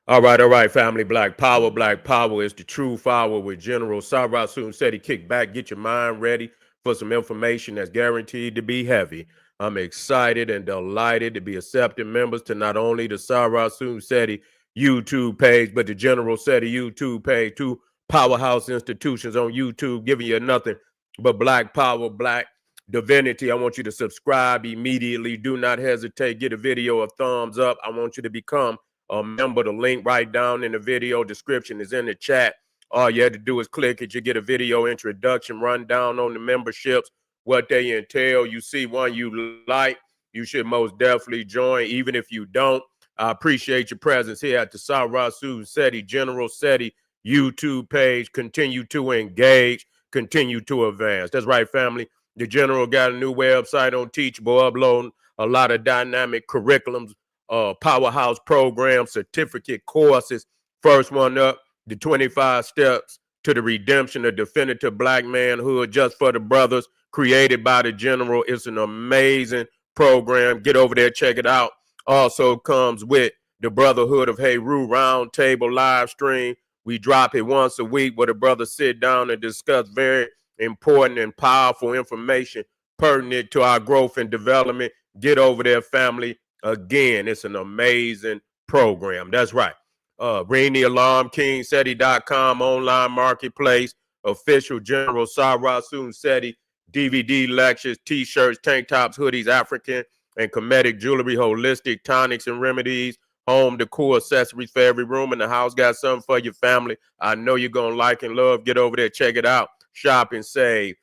All right, family. Black Power is the true power with General Sarah Soon said he kick back, get your mind ready for some information that's guaranteed to be heavy. I'm excited and delighted to be accepting members to not only the Sarah Soon Seti YouTube page, but the General Seti YouTube page, two powerhouse institutions on YouTube giving you nothing but black power, black divinity. I want you to subscribe immediately. Do not hesitate. Get a video a thumbs up. I want you to become a member. The link right down in the video description is in the chat. All you have to do is click it. You get a video introduction, rundown on the memberships, what they entail. You see one you like, you should most definitely join. Even if you don't, I appreciate your presence here at the Sarasu Seti General Seti YouTube page. Continue to engage, continue to advance. That's right, family. The General got a new website on Teachable, uploading a lot of dynamic curriculums, powerhouse programs, certificate courses. First one up, the 25 steps to the redemption of definitive black manhood just for the brothers, created by the General. It's an amazing program. Get over there, check it out. Also comes with the Brotherhood of Heru Roundtable live stream. We drop it once a week where the brothers sit down and discuss very important and powerful information pertinent to our growth and development. Get over there, family. Again, it's an amazing program. That's right. Ring the alarm, KingSeti.com, online marketplace, official General Sarah Soon Seti, DVD lectures, t-shirts, tank tops, hoodies, African and Kemetic jewelry, holistic tonics and remedies, home decor accessories for every room in the house. Got something for your family. I know you're going to like and love. Get over there, check it out. Shop and save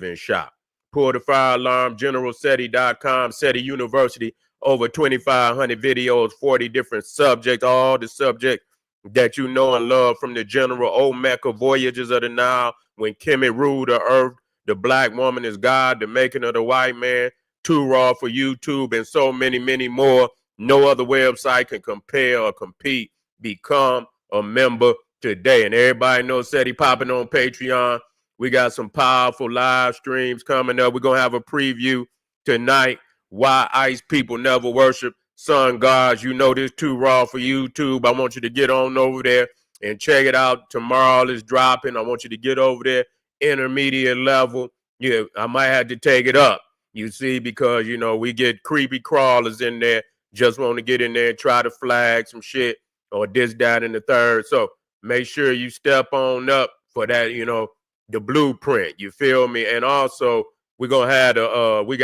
and shop. Pull the fire alarm, GeneralSeti.com, Seti University. Over 2,500 videos, 40 different subjects, all the subjects that you know and love from the General. Old Mecca, Voyages of the Nile, when Kemet ruled the earth, the black woman is God, the making of the white man, Too Raw for YouTube, and so many, many more. No other website can compare or compete. Become a member today. And everybody knows Seti popping on Patreon. We got some powerful live streams coming up. We're going to have a preview tonight. Why ICE people never worship sun gods. You know this Too Raw for YouTube. I want you to get on over there and check it out. Tomorrow is dropping. I want you to get over there. Intermediate level. Yeah, I might have to take it up. You see, because, you know, we get creepy crawlers in there. Just want to get in there and try to flag some shit or this, that, and the third. So make sure you step on up for that, you know, the blueprint. You feel me? And also, we're going to have we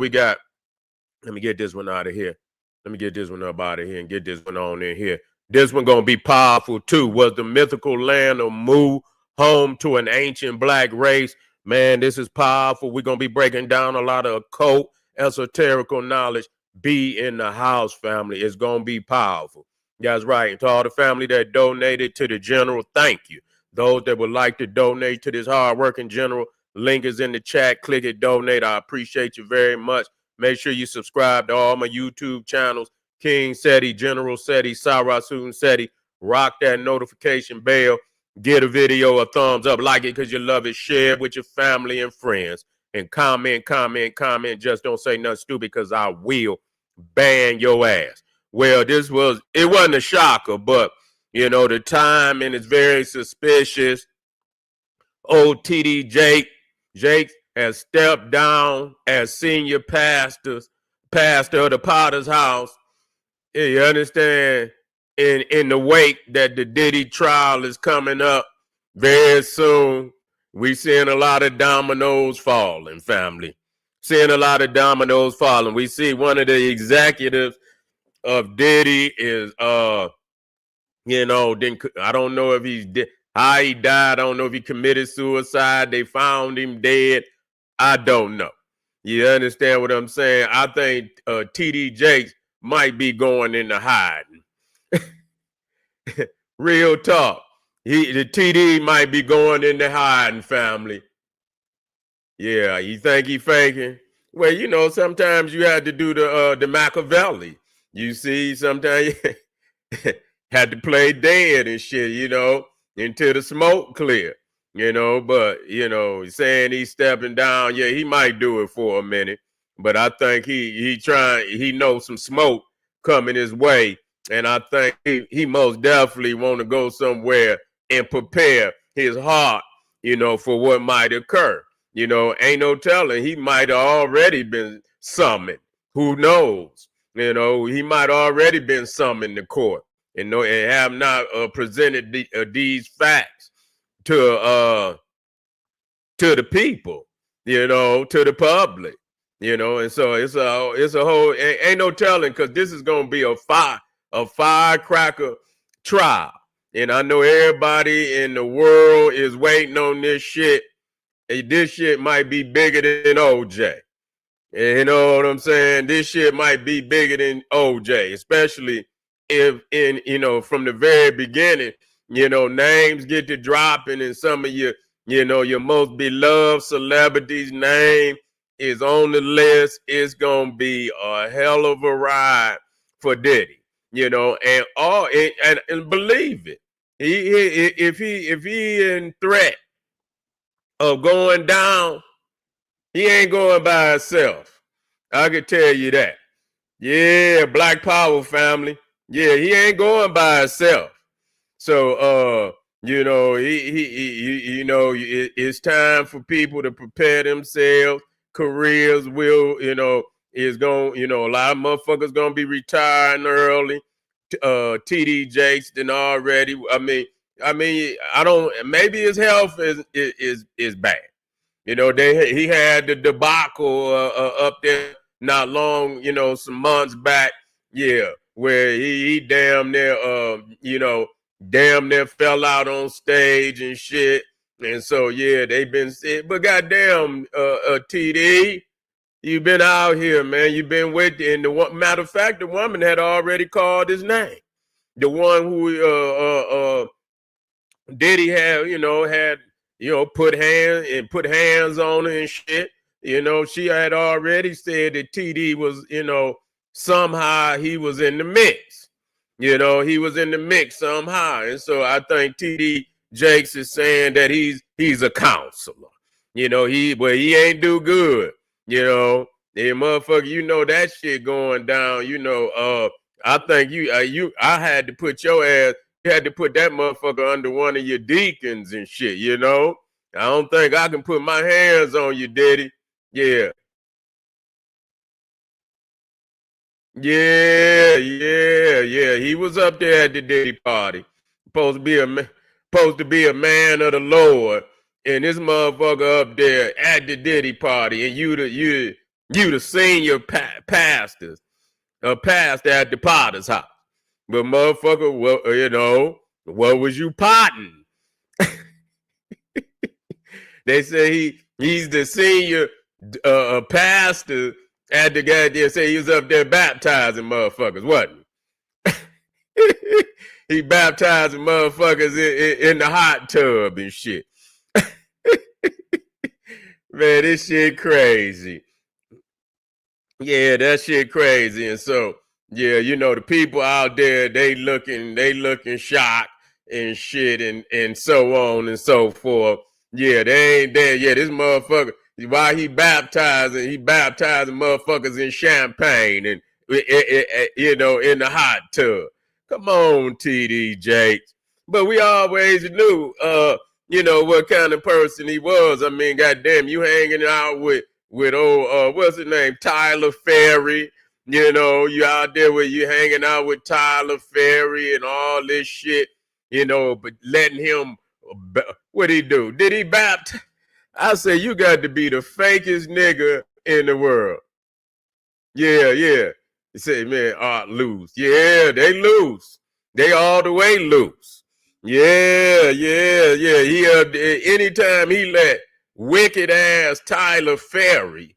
got, let me get this one out of here. Let me get this one up out of here and get this one on in here. This one going to be powerful too. Was the mythical land of Mu home to an ancient black race? Man, this is powerful. We're going to be breaking down a lot of occult, esoterical knowledge. Be in the house, family. It's going to be powerful. That's right. And to all the family that donated to the General, thank you. Those that would like to donate to this hardworking General, link is in the chat. Click it, donate. I appreciate you very much. Make sure you subscribe to all my YouTube channels, King Seti, General Seti, Sarah Soon Seti. Rock that notification bell. Get a video a thumbs up. Like it because you love it. Share it with your family and friends. And comment. Just don't say nothing stupid because I will ban your ass. Well, it wasn't a shocker, but, you know, the timing is very suspicious. Old TD Jake has stepped down as senior pastor of the Potter's house. You understand? In the wake that the Diddy trial is coming up very soon, we seeing a lot of dominoes falling, family. Seeing a lot of dominoes falling. We see one of the executives of Diddy is, you know, I don't know if how he died. I don't know if he committed suicide. They found him dead. I don't know. You understand what I'm saying? I think TD Jakes might be going into hiding. Real talk. The TD might be going into hiding, family. Yeah, you think he faking? Well, you know, sometimes you had to do the Machiavelli. You see, sometimes you had to play dead and shit, you know, until the smoke clear. You know, but, you know, saying he's stepping down, yeah, he might do it for a minute. But I think he knows some smoke coming his way. And I think he most definitely want to go somewhere and prepare his heart, for what might occur. Ain't no telling. He might have already been summoned. Who knows? He might already been summoned to court and have not presented these facts to the people, to the public, and so it's a whole ain't no telling, because this is gonna be a firecracker trial. And I know everybody in the world is waiting on this shit. This shit might be bigger than OJ. And you know what I'm saying? This shit might be bigger than OJ, especially if from the very beginning, names get to dropping, and some of your most beloved celebrities' name is on the list. It's gonna be a hell of a ride for Diddy, and believe it. If he in threat of going down, he ain't going by himself. I can tell you that. Yeah, Black Power family. Yeah, he ain't going by himself. So, it's time for people to prepare themselves. Careers is going, a lot of motherfuckers gonna be retiring early. TD Jakes then already. I don't. Maybe his health is bad. He had the debacle up there not long, some months back. Yeah, where he damn near fell out on stage and shit. And so yeah, they've been sick. But goddamn, TD, you've been out here, man. You've been with, and matter of fact, the woman had already called his name. The one who Diddy had put hands on her and shit. She had already said that TD was, somehow he was in the mix. He was in the mix somehow. And so I think TD Jakes is saying that he's a counselor. He ain't do good. Yeah, motherfucker, that shit going down. I think I had to put your ass. You had to put that motherfucker under one of your deacons and shit, I don't think I can put my hands on you, Diddy. Yeah. Yeah. He was up there at the Diddy party. Supposed to be a man of the Lord. And this motherfucker up there at the Diddy party, and you the senior pastor at the Potter's house. But motherfucker, what was you potting? They say he's the senior pastor at the goddamn. Say he was up there baptizing motherfuckers, wasn't he? He baptizing motherfuckers in the hot tub and shit. Man, this shit crazy. Yeah, that shit crazy. And so, yeah, the people out there, they looking shocked and shit and so on and so forth. Yeah, they ain't there. Yeah, this motherfucker, while he baptizing motherfuckers in champagne and, in the hot tub. Come on, TD Jakes. But we always knew, what kind of person he was. I mean, goddamn, you hanging out with old what's his name, Tyler Ferry. You out there where you hanging out with Tyler Ferry and all this shit. But letting him, what he do? Did he baptize? I say you got to be the fakest nigga in the world. Yeah. He said, man, Art lose. Yeah, they lose. They all the way lose. Yeah. He anytime he let wicked ass Tyler Ferry,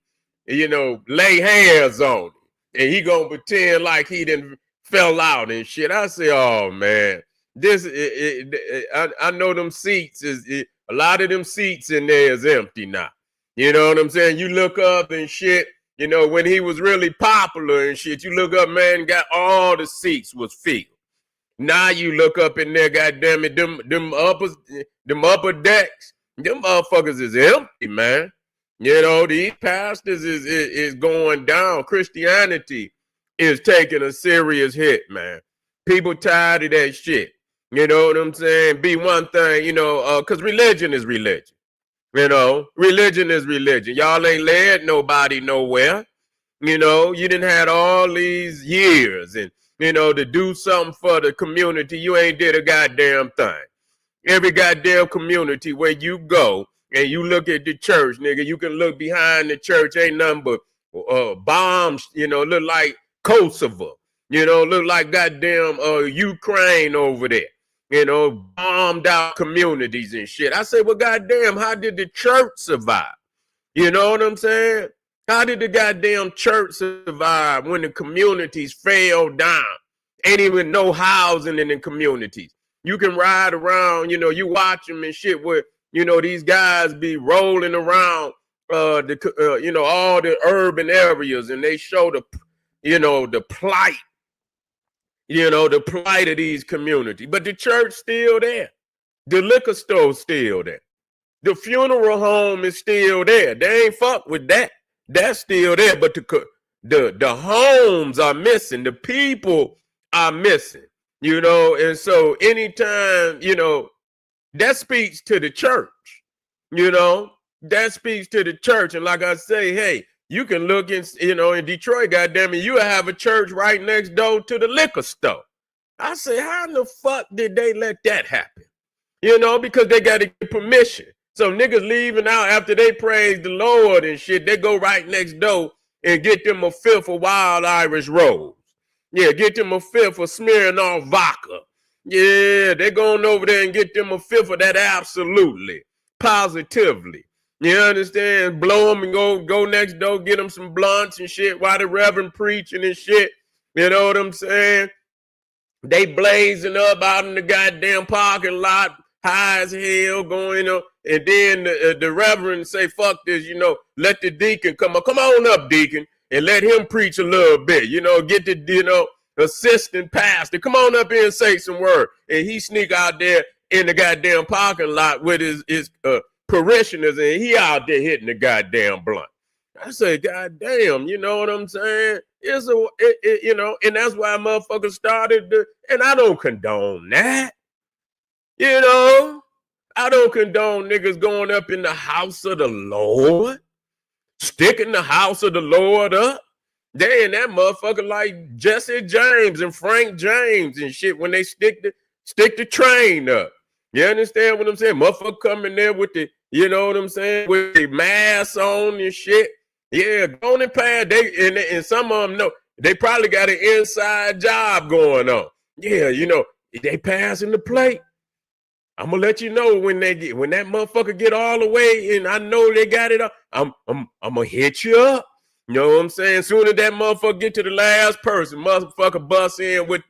lay hands on him, and he gonna pretend like he didn't fell out and shit. I say, oh man, I know them seats a lot of them seats in there is empty now. You know what I'm saying? You look up and shit. When he was really popular and shit, you look up, man, got all the seats was filled. Now you look up in there, goddamn it, them upper decks, them motherfuckers is empty, man. These pastors is going down. Christianity is taking a serious hit, man. People tired of that shit. You know what I'm saying? Be one thing, because religion is religion. Religion is religion. Y'all ain't led nobody nowhere. You didn't had all these years and, to do something for the community. You ain't did a goddamn thing. Every goddamn community where you go and you look at the church, nigga, you can look behind the church. Ain't nothing but bombs, look like Kosovo, look like goddamn Ukraine over there, bombed out communities and shit. I say, well, goddamn, how did the church survive? You know what I'm saying? How did the goddamn church survive when the communities fell down? Ain't even no housing in the communities. You can ride around, you watch them and shit where, these guys be rolling around, all the urban areas, and they show the plight, the plight of these communities. But the church still there. The liquor store still there. The funeral home is still there. They ain't fuck with that. That's still there. But the homes are missing. The people are missing. And so anytime, that speaks to the church, that speaks to the church. And like I say, hey, you can look in Detroit, goddamn it, you have a church right next door to the liquor store. I say, how in the fuck did they let that happen? Because they got to get permission. So niggas leaving out after they praise the Lord and shit, they go right next door and get them a fifth of Wild Irish Rose. Yeah, get them a fifth of Smirnoff vodka. Yeah, they going over there and get them a fifth of that absolutely, positively. You understand? Blow them and go next door, get them some blunts and shit while the reverend preaching and shit. You know what I'm saying? They blazing up out in the goddamn parking lot, high as hell, going up. And then the reverend say, fuck this, let the deacon come on up, deacon, and let him preach a little bit, get the, assistant pastor, come on up here and say some word. And he sneak out there in the goddamn parking lot with his parishioners, and he out there hitting the goddamn blunt. I say, goddamn, you know what I'm saying? And that's why motherfuckers started and I don't condone that. I don't condone niggas going up in the house of the Lord, sticking the house of the Lord up. They in that motherfucker like Jesse James and Frank James and shit when they stick the train up. You understand what I'm saying? Motherfucker coming there with the, with the mask on and shit. Yeah, go on and pass. And some of them know they probably got an inside job going on. Yeah, they passing the plate. I'm gonna let you know when that motherfucker get all the way and I know they got it up. I'm gonna hit you up. You know what I'm saying? Soon as that motherfucker get to the last person, motherfucker bust in with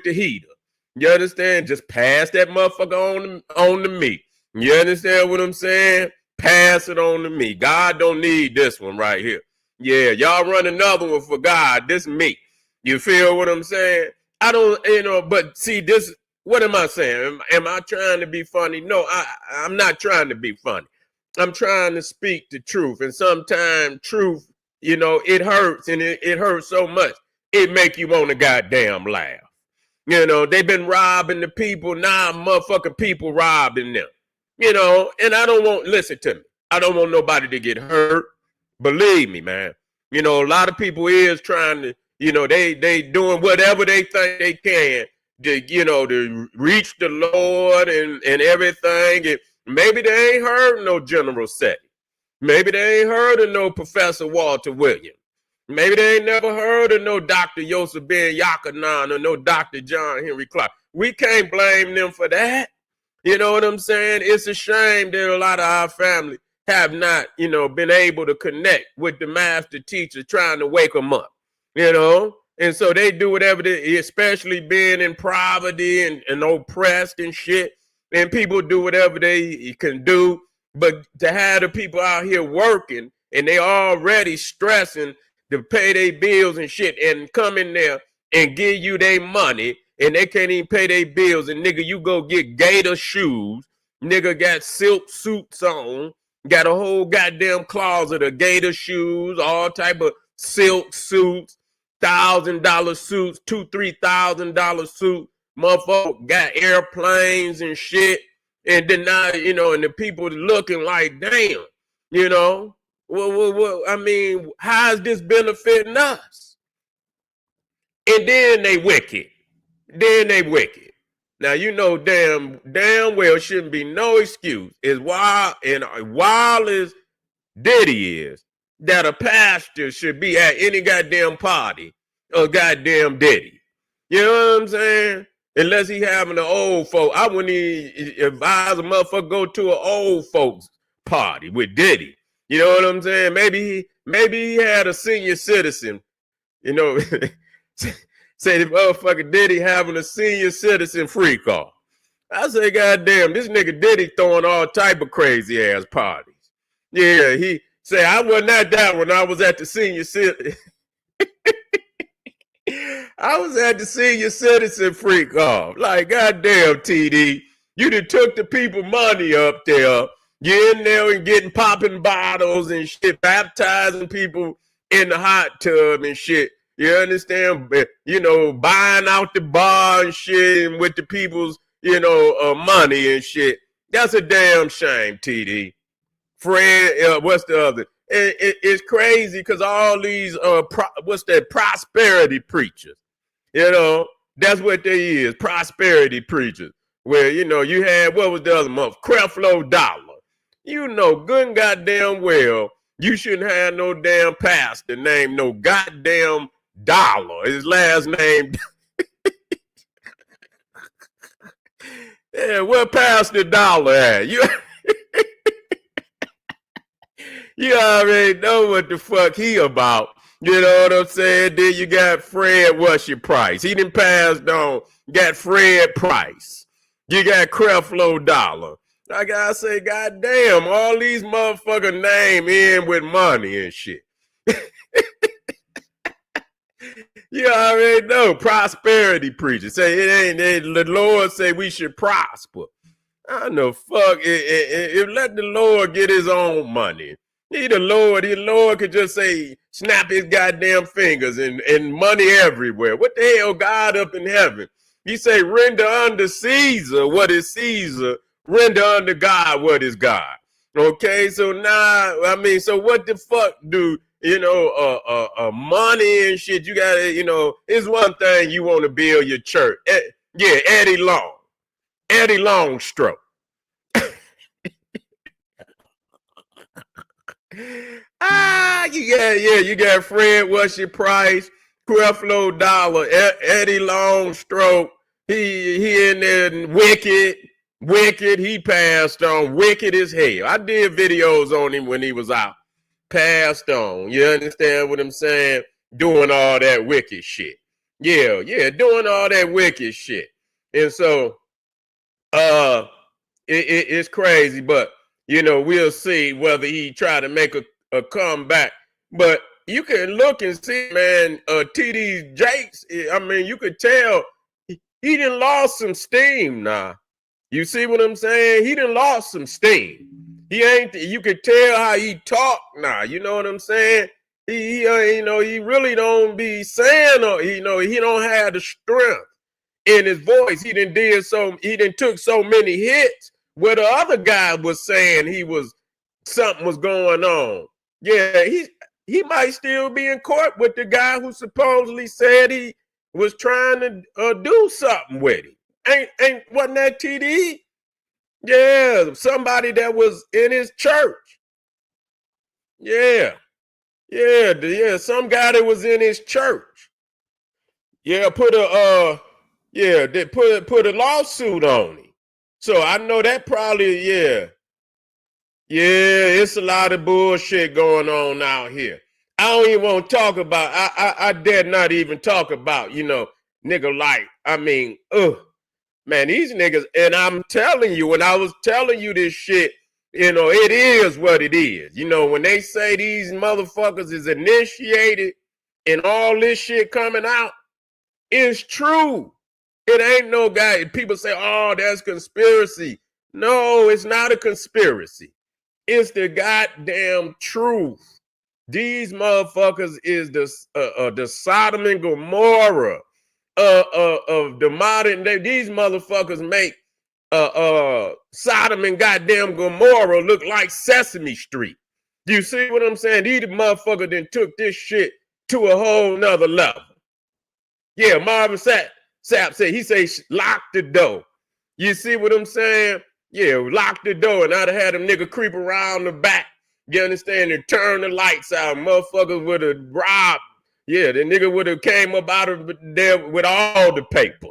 the heater. You understand? Just pass that motherfucker on to me. You understand what I'm saying? Pass it on to me. God don't need this one right here. Yeah, y'all run another one for God. This me. You feel what I'm saying? I don't, but see this. What am I saying? Am I trying to be funny? No, I'm not trying to be funny. I'm trying to speak the truth. And sometimes truth, it hurts, and it hurts so much. It make you want to goddamn laugh. They've been robbing the people. Now motherfucking people robbing them. And I don't want, listen to me. I don't want nobody to get hurt. Believe me, man. A lot of people is trying to, they doing whatever they think they can to reach the Lord and everything. And maybe they ain't heard no General Seti. Maybe they ain't heard of no Professor Walter Williams. Maybe they ain't never heard of no Dr. Yosef Ben Yakanan or no Dr. John Henry Clark. We can't blame them for that. You know what I'm saying? It's a shame that a lot of our family have not, been able to connect with the master teacher trying to wake them up, And so they do whatever they, especially being in poverty and oppressed and shit. And people do whatever they can do. But to have the people out here working and they already stressing to pay their bills and shit and come in there and give you their money and they can't even pay their bills. And nigga, you go get gator shoes. Nigga got silk suits on. Got a whole goddamn closet of gator shoes, all type of silk suits. $1,000 suits, $2,000-$3,000 suit. Motherfucker got airplanes and shit. And then now, and the people looking like, damn, I mean, how is this benefiting us? And then they wicked. Now, damn well shouldn't be no excuse. As wild as Diddy is, that a pastor should be at any goddamn party or goddamn Diddy. You know what I'm saying? Unless he having an old folk. I wouldn't even advise a motherfucker go to an old folks party with Diddy. You know what I'm saying? Maybe he had a senior citizen, say the motherfucker Diddy having a senior citizen freak off. I say, goddamn, this nigga Diddy throwing all type of crazy ass parties. Yeah, he say, I wasn't at that when I was at the senior citizen. I was at the senior citizen freak off. Like, goddamn, TD, you done took the people money up there. You're in there and getting popping bottles and shit, baptizing people in the hot tub and shit. You understand? Buying out the bar and shit and with the people's, money and shit. That's a damn shame, TD. Fred, what's the other? It's crazy because all these prosperity preachers, that's what they is, prosperity preachers. Where you had, what was the other month? Creflo Dollar. Good and goddamn well, you shouldn't have no damn pastor named no goddamn Dollar. His last name. Yeah, where Pastor Dollar at? You already know what the fuck he about. You know what I'm saying? Then you got Fred, what's your price? He done passed on. Got Fred Price. You got Creflo Dollar. I gotta say, goddamn, all these motherfucker name in with money and shit. You already know, prosperity preachers say the Lord say we should prosper. I know, fuck it. Let the Lord get his own money. The Lord could just say, snap his goddamn fingers and money everywhere. What the hell, God up in heaven? He say, render unto Caesar what is Caesar, render unto God what is God. Okay, so now, so what the fuck do, money and shit, you gotta, it's one thing you want to build your church. Eddie Longstroke. You got Fred, what's your price? Creflo Dollar, Eddie Longstroke. He in there wicked. He passed on, wicked as hell. I did videos on him when he was out. Passed on. You understand what I'm saying? Doing all that wicked shit. Yeah, doing all that wicked shit. And so, it's crazy, but we'll see whether he try to make a comeback. But you can look and see, man, TD Jakes, you could tell he done lost some steam now. You see what I'm saying? He done lost some steam. You could tell how he talk now. You know what I'm saying? He really don't be saying, he don't have the strength in his voice. He done took so many hits where the other guy was saying something was going on. Yeah, he might still be in court with the guy who supposedly said he was trying to do something with him. Wasn't that TD? Yeah, somebody that was in his church. Yeah, some guy that was in his church. Yeah, put a lawsuit on him. So I know that probably, it's a lot of bullshit going on out here. I don't even want to talk about, I dare not even talk about, nigga like, man, these niggas, and I'm telling you, when I was telling you this shit, it is what it is. When they say these motherfuckers is initiated and all this shit coming out, it's true. It ain't no guy. People say, oh, that's conspiracy. No, it's not a conspiracy. It's the goddamn truth. These motherfuckers is the Sodom and Gomorrah of the modern day. These motherfuckers make Sodom and goddamn Gomorrah look like Sesame Street. You see what I'm saying? These motherfuckers then took this shit to a whole nother level. Yeah, Marvin Sapp said, he say, lock the door. You see what I'm saying? Yeah, lock the door, and I'd have had them nigga creep around the back. You understand? And turn the lights out. Motherfuckers would have robbed. Yeah, the nigga would have came up out of there with all the paper.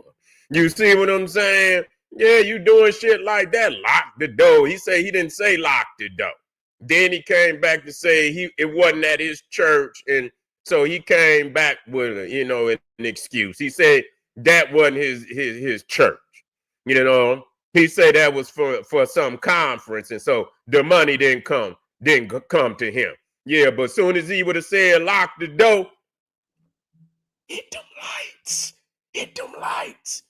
You see what I'm saying? Yeah, you doing shit like that. Lock the door. He said he didn't say lock the door. Then he came back to say it wasn't at his church, and so he came back with an excuse. He said that wasn't his church. You know, he said that was for some conference, and so the money didn't come to him. Yeah, but as soon as he would have said lock the door, hit them lights.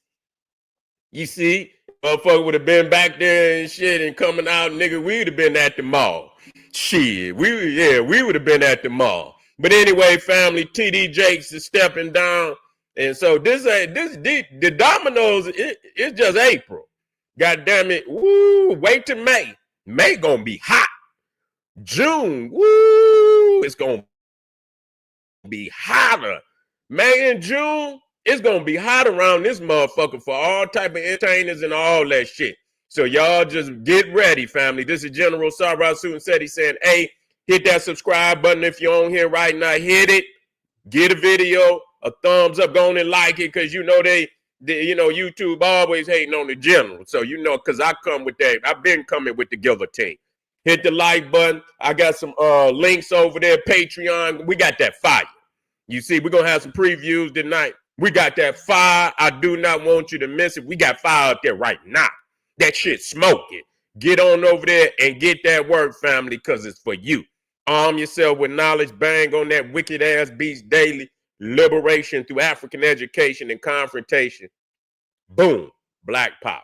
You see, motherfucker would have been back there and shit and coming out, nigga, we would have been at the mall. Shit, we would have been at the mall. But anyway, family, TD Jakes is stepping down. And so the dominoes, it's just April. God damn it. Woo, wait till May. May gonna be hot. June, woo, it's gonna be hotter. May and June, it's gonna be hot around this motherfucker for all type of entertainers and all that shit. So y'all just get ready, family. This is General Sarah Suit said he's saying, hey, hit that subscribe button if you're on here right now. Hit it. Get a video, a thumbs up, go on and like it, because YouTube always hating on the general. So because I come with that. I've been coming with the guillotine. Hit the like button. I got some links over there, Patreon. We got that fire. You see, we're going to have some previews tonight. We got that fire. I do not want you to miss it. We got fire out there right now. That shit smoking. Get on over there and get that work, family, because it's for you. Arm yourself with knowledge. Bang on that wicked ass beast daily. Liberation through African education and confrontation. Boom. Black Power.